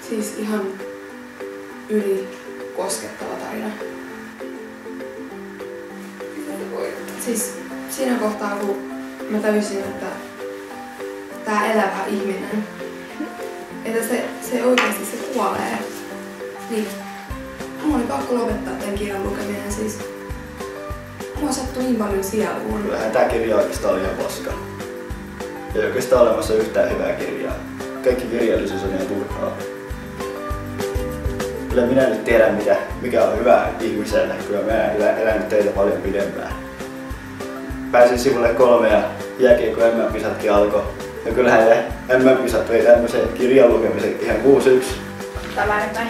Siis ihan yli koskettava tarina. Siis siinä kohtaa, kun mä täysin, että tää elävä ihminen, että se oikeasti se kuolee, niin mun oli pakko lopettaa tämän kirjan lukeminen. Siis mua sattui niin paljon sieluun. Kyllähän tää kirja oikeastaan oli ihan paska. Ei oikeastaan olemassa yhtään hyvää kirjaa. Kaikki kirjallisuus on ihan turhaa. Kyllä minä nyt tiedän, mikä on hyvä ihmiselle. Kyllä mä oon elänyt teitä paljon pidempään. Pääsin sivulle 3 ja jääkiekko MM-kisatkin alkoi. Ja kyllähän MM-kisat vei tämmöisen kirjan lukemisen ihan 6-1. Tai väärinpäin.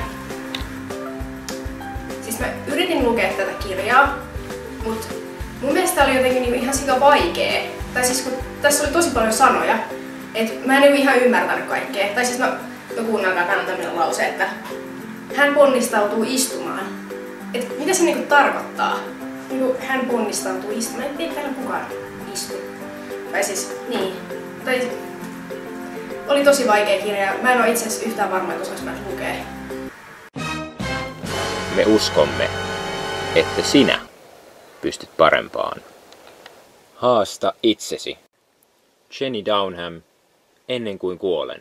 Siis mä yritin lukea tätä kirjaa, mutta mun mielestä oli jotenkin ihan sika vaikea. Tai siis kun tässä oli tosi paljon sanoja, että mä en ihan ymmärtänyt kaikkea. Tai siis kuunnelkaa, täällä on tämmöinen lause, että hän ponnistautuu istumaan. Et mitä se niinku tarkoittaa? Niinku hän ponnistautuu istumaan. Ei täällä kukaan istu. Tai siis, niin. Tai oli tosi vaikea kirja. Mä en oo itse asiassa yhtään varma, että osais mä lukea. Me uskomme, että sinä pystyt parempaan. Haasta itsesi. Jenny Downham, Ennen kuin kuolen.